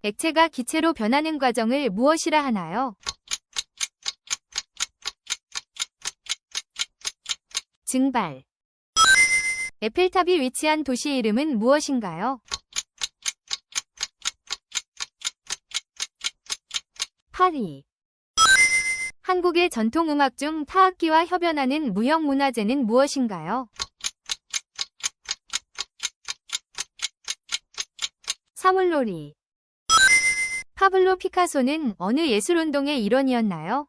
액체가 기체로 변하는 과정을 무엇이라 하나요? 증발. 에펠탑이 위치한 도시 이름은 무엇인가요? 파리. 한국의 전통음악 중 타악기와 협연하는 무형문화재는 무엇인가요? 사물놀이. 파블로 피카소는 어느 예술운동의 일원이었나요?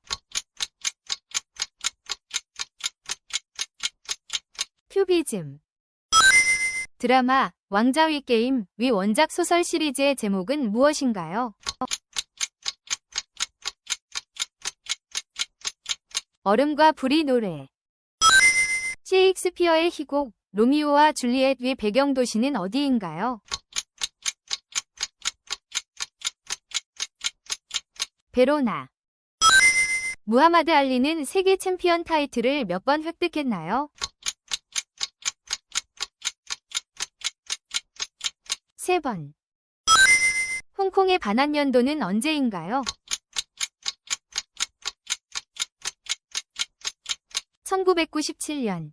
큐비즘. 드라마 왕좌위 게임 위 원작 소설 시리즈의 제목은 무엇인가요? 얼음과 불이 노래. 셰익스피어의 희곡 로미오와 줄리엣 위 배경 도시는 어디인가요? 베로나. 무하마드 알리는 세계 챔피언 타이틀을 몇 번 획득했나요? 3번. 홍콩의 반환년도는 언제인가요? 1997년.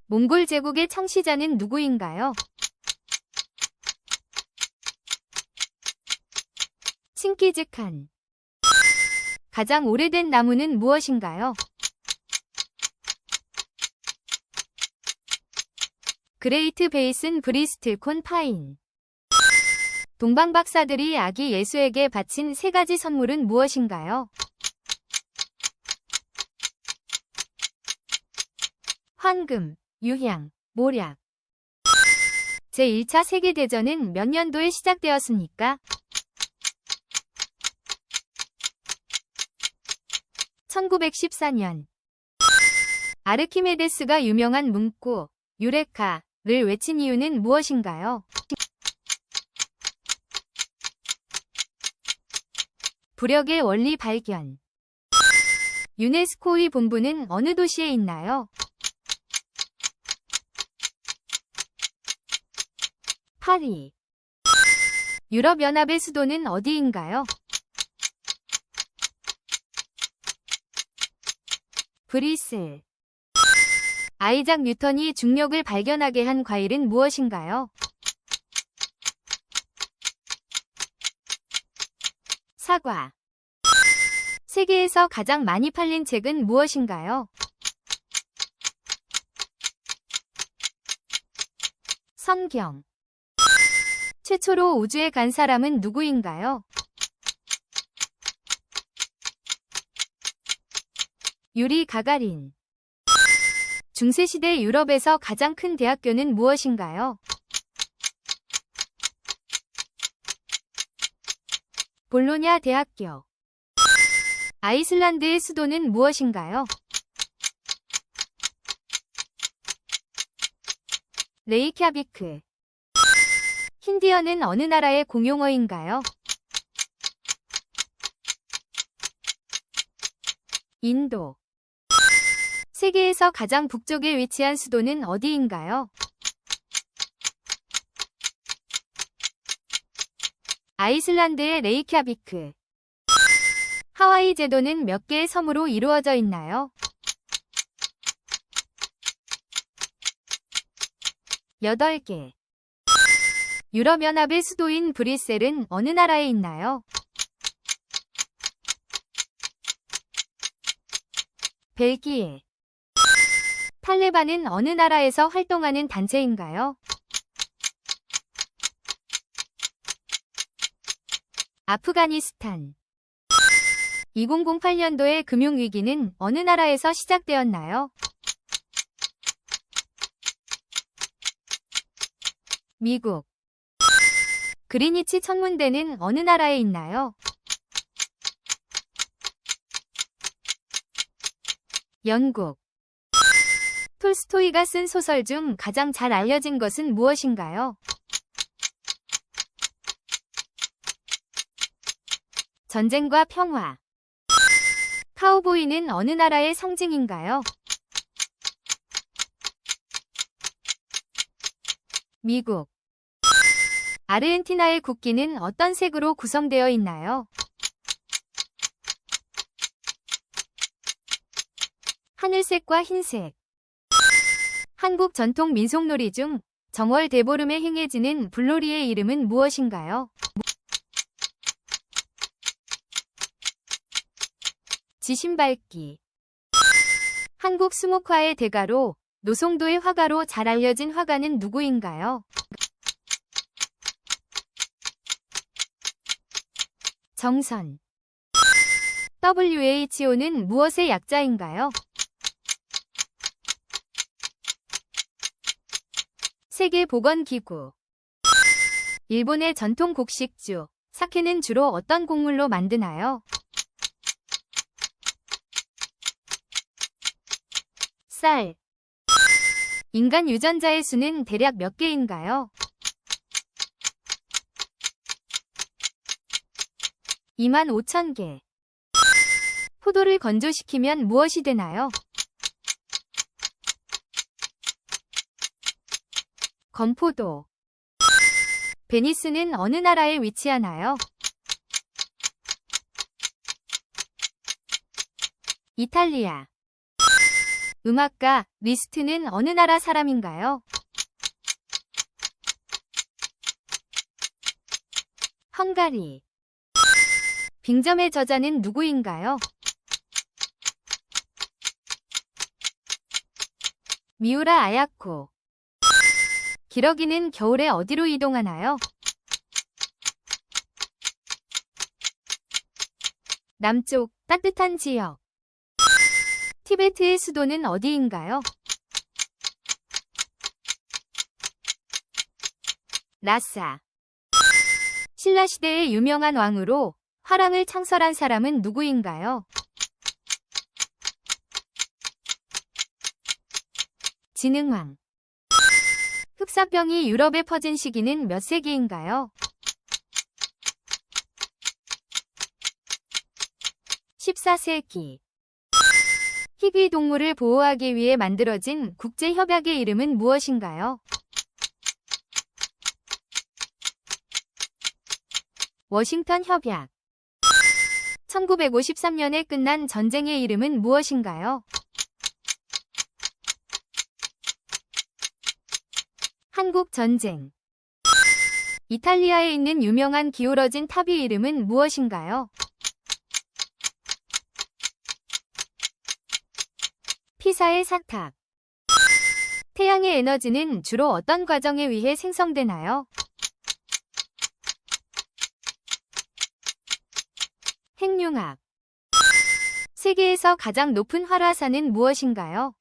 몽골 제국의 청시자는 누구인가요? 칭기즈칸. 가장 오래된 나무는 무엇인가요? 그레이트 베이슨 브리스틀콘 파인. 동방 박사들이 아기 예수에게 바친 3가지 선물은 무엇인가요? 황금, 유향, 모략. 제1차 세계대전은 몇 년도에 시작되었습니까? 1914년. 아르키메데스가 유명한 문구 유레카를 외친 이유는 무엇인가요? 부력의 원리 발견. 유네스코의 본부는 어느 도시에 있나요? 파리. 유럽연합의 수도는 어디인가요? 브뤼셀. 아이작 뉴턴이 중력을 발견하게 한 과일은 무엇인가요? 사과. 세계에서 가장 많이 팔린 책은 무엇인가요? 성경. 최초로 우주에 간 사람은 누구인가요? 유리 가가린. 중세시대 유럽에서 가장 큰 대학교는 무엇인가요? 볼로냐 대학교. 아이슬란드의 수도는 무엇인가요? 레이캬비크. 힌디어는 어느 나라의 공용어인가요? 인도. 세계에서 가장 북쪽에 위치한 수도는 어디인가요? 아이슬란드의 레이캬비크. 하와이 제도는 몇 개의 섬으로 이루어져 있나요? 8개. 유럽연합의 수도인 브뤼셀은 어느 나라에 있나요? 벨기에. 탈레반은 어느 나라에서 활동하는 단체인가요? 아프가니스탄. 2008년도의 금융위기는 어느 나라에서 시작되었나요? 미국. 그리니치 천문대는 어느 나라에 있나요? 영국. 톨스토이가 쓴 소설 중 가장 잘 알려진 것은 무엇인가요? 전쟁과 평화. 카우보이는 어느 나라의 상징인가요? 미국. 아르헨티나의 국기는 어떤 색으로 구성되어 있나요? 하늘색과 흰색. 한국 전통 민속놀이 중 정월 대보름에 행해지는 불놀이의 이름은 무엇인가요? 지신밟기. 한국 수목화의 대가로 노송도의 화가로 잘 알려진 화가는 누구인가요? 정선. WHO는 무엇의 약자인가요? 세계보건기구. 일본의 전통 곡식주, 사케는 주로 어떤 곡물로 만드나요? 쌀. 인간 유전자의 수는 대략 몇 개인가요? 25,000개. 포도를 건조시키면 무엇이 되나요? 건포도. 베니스는 어느 나라에 위치하나요? 이탈리아. 음악가 리스트는 어느 나라 사람인가요? 헝가리. 빙점의 저자는 누구인가요? 미우라 아야코. 기러기는 겨울에 어디로 이동하나요? 남쪽, 따뜻한 지역. 티베트의 수도는 어디인가요? 라싸. 신라시대의 유명한 왕으로 화랑을 창설한 사람은 누구인가요? 진흥왕. 흑사병이 유럽에 퍼진 시기는 몇 세기인가요? 14세기. 희귀 동물을 보호하기 위해 만들어진 국제협약의 이름은 무엇인가요? 워싱턴 협약. 1953년에 끝난 전쟁의 이름은 무엇인가요? 한국전쟁. 이탈리아에 있는 유명한 기울어진 탑의 이름은 무엇인가요? 피사의 사탑. 태양의 에너지는 주로 어떤 과정에 의해 생성되나요? 핵융합. 세계에서 가장 높은 활화산은 무엇인가요?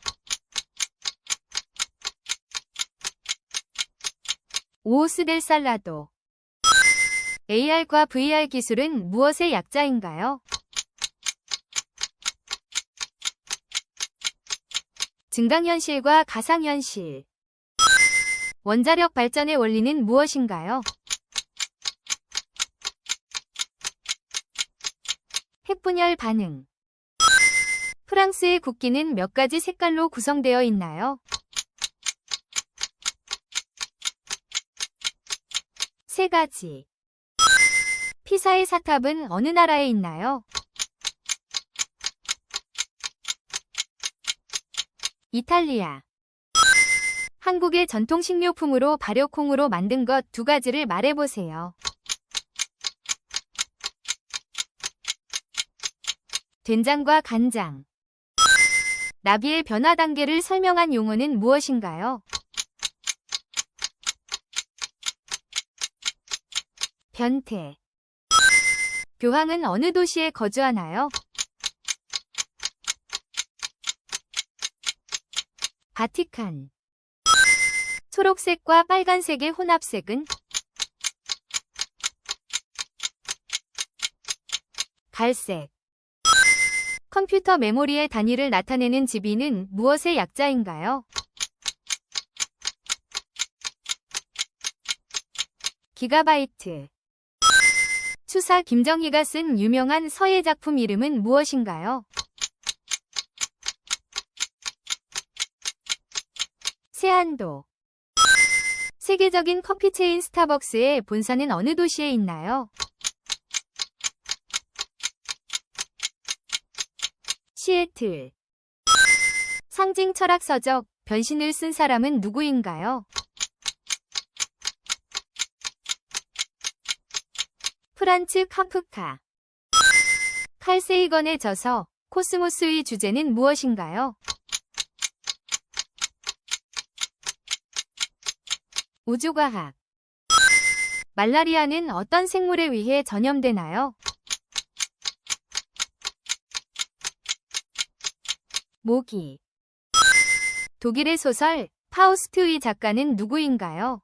오오스 델 살라도. AR과 VR 기술은 무엇의 약자인가요? 증강현실과 가상현실. 원자력 발전의 원리는 무엇인가요? 핵분열 반응. 프랑스의 국기는 몇 가지 색깔로 구성되어 있나요? 세 가지. 피사의 사탑은 어느 나라에 있나요? 이탈리아. 한국의 전통 식료품으로 발효콩으로 만든 것 두 가지를 말해보세요. 된장과 간장. 나비의 변화 단계를 설명한 용어는 무엇인가요? 변태. 교황은 어느 도시에 거주하나요? 바티칸. 초록색과 빨간색의 혼합색은? 갈색. 컴퓨터 메모리의 단위를 나타내는 지비는 무엇의 약자인가요? 기가바이트. 추사 김정희가 쓴 유명한 서예 작품 이름은 무엇인가요? 세안도. 세계적인 커피 체인 스타벅스의 본사는 어느 도시에 있나요? 시애틀. 상징 철학서적 변신을 쓴 사람은 누구인가요? 프란츠 카프카. 칼 세이건의 저서 코스모스의 주제는 무엇인가요? 우주과학. 말라리아는 어떤 생물에 의해 전염되나요? 모기. 독일의 소설 파우스트의 작가는 누구인가요?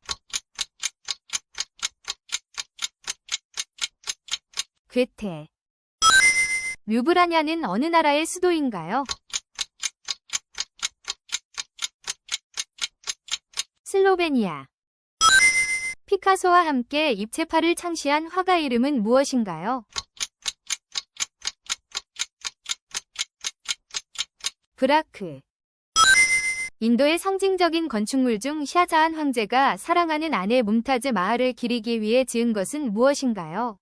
괴테. 류브라냐는 어느 나라의 수도인가요? 슬로베니아. 피카소와 함께 입체파를 창시한 화가 이름은 무엇인가요? 브라크. 인도의 상징적인 건축물 중 샤자한 황제가 사랑하는 아내 뭄타즈 마할을 기리기 위해 지은 것은 무엇인가요?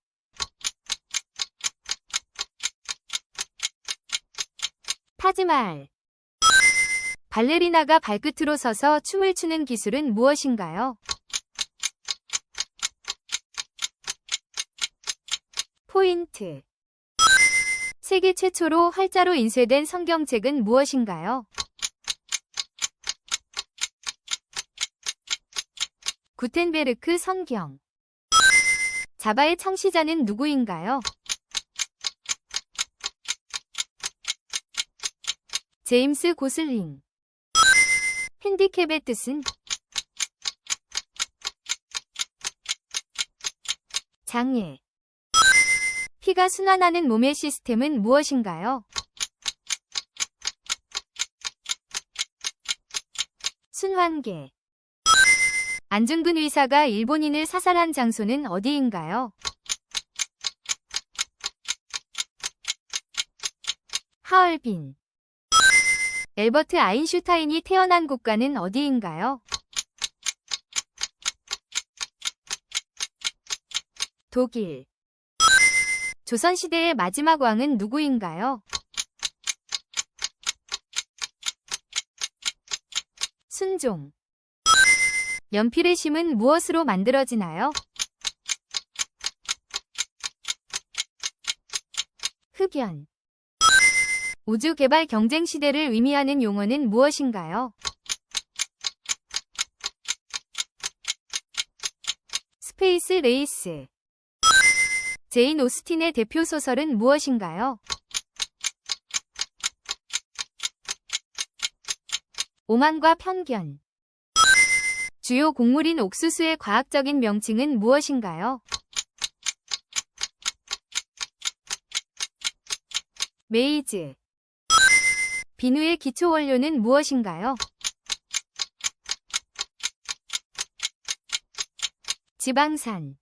타지마할. 발레리나가 발끝으로 서서 춤을 추는 기술은 무엇인가요? 포인트. 세계 최초로 활자로 인쇄된 성경책은 무엇인가요? 구텐베르크 성경. 자바의 창시자는 누구인가요? 제임스 고슬링. 핸디캡의 뜻은? 장애. 피가 순환하는 몸의 시스템은 무엇인가요? 순환계. 안중근 의사가 일본인을 사살한 장소는 어디인가요? 하얼빈. 엘버트 아인슈타인이 태어난 국가는 어디인가요? 독일. 조선시대의 마지막 왕은 누구인가요? 순종. 연필의 심은 무엇으로 만들어지나요? 흑연. 우주 개발 경쟁 시대를 의미하는 용어는 무엇인가요? 스페이스 레이스. 제인 오스틴의 대표 소설은 무엇인가요? 오만과 편견. 주요 곡물인 옥수수의 과학적인 명칭은 무엇인가요? 메이즈. 비누의 기초 원료는 무엇인가요? 지방산.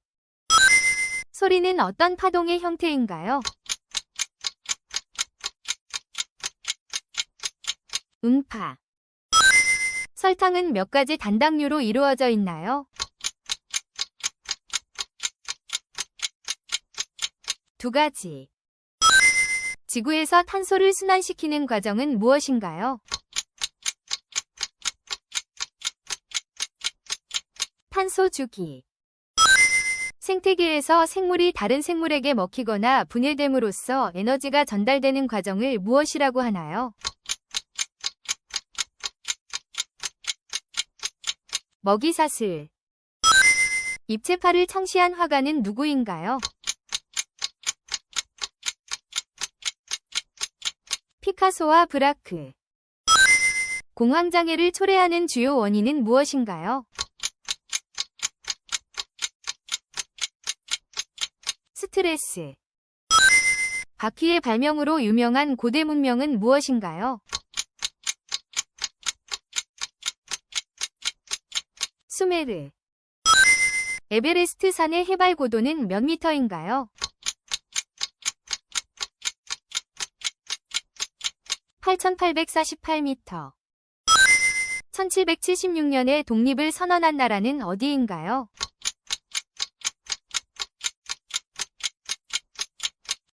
소리는 어떤 파동의 형태인가요? 음파. 설탕은 몇 가지 단당류로 이루어져 있나요? 두 가지. 지구에서 탄소를 순환시키는 과정은 무엇인가요? 탄소 주기. 생태계에서 생물이 다른 생물에게 먹히거나 분해됨으로써 에너지가 전달되는 과정을 무엇이라고 하나요? 먹이사슬. 입체파를 창시한 화가는 누구인가요? 피카소와 브라크. 공황장애를 초래하는 주요 원인은 무엇인가요? 스트레스. 바퀴의 발명으로 유명한 고대 문명은 무엇인가요? 수메르. 에베레스트 산의 해발 고도는 몇 미터인가요? 8,848m. 1776년에 독립을 선언한 나라는 어디인가요?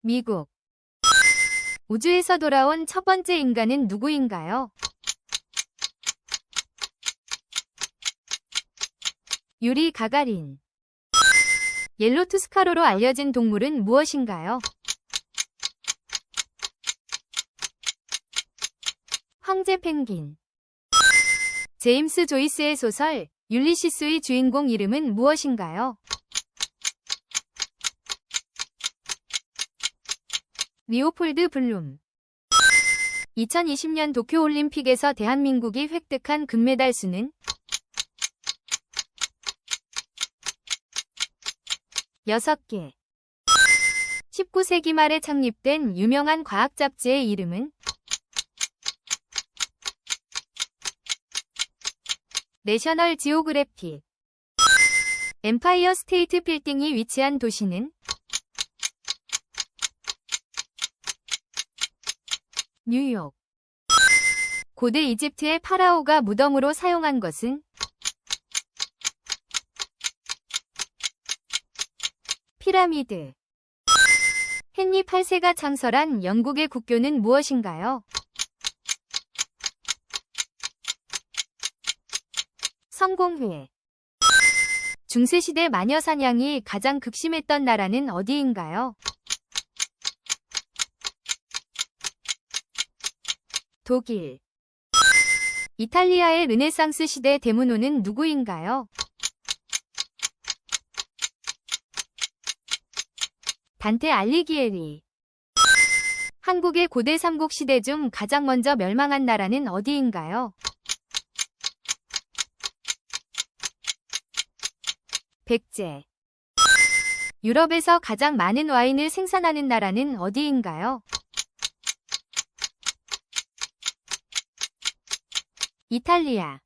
미국. 우주에서 돌아온 첫 번째 인간은 누구인가요? 유리 가가린. 옐로 투스카로로 알려진 동물은 무엇인가요? 황제 펭귄. 제임스 조이스의 소설 율리시스의 주인공 이름은 무엇인가요? 리오폴드 블룸. 2020년 도쿄올림픽에서 대한민국이 획득한 금메달 수는? 6개. 19세기 말에 창립된 유명한 과학 잡지의 이름은? 내셔널 지오그래픽. 엠파이어 스테이트 빌딩이 위치한 도시는? 뉴욕. 고대 이집트의 파라오가 무덤으로 사용한 것은? 피라미드. 헨리 8세가 창설한 영국의 국교는 무엇인가요? 성공회. 중세시대 마녀 사냥이 가장 극심했던 나라는 어디인가요? 독일. 이탈리아의 르네상스 시대 대문호는 누구인가요? 단테 알리기에리. 한국의 고대 삼국시대 중 가장 먼저 멸망한 나라는 어디인가요? 백제. 유럽에서 가장 많은 와인을 생산하는 나라는 어디인가요? 이탈리아.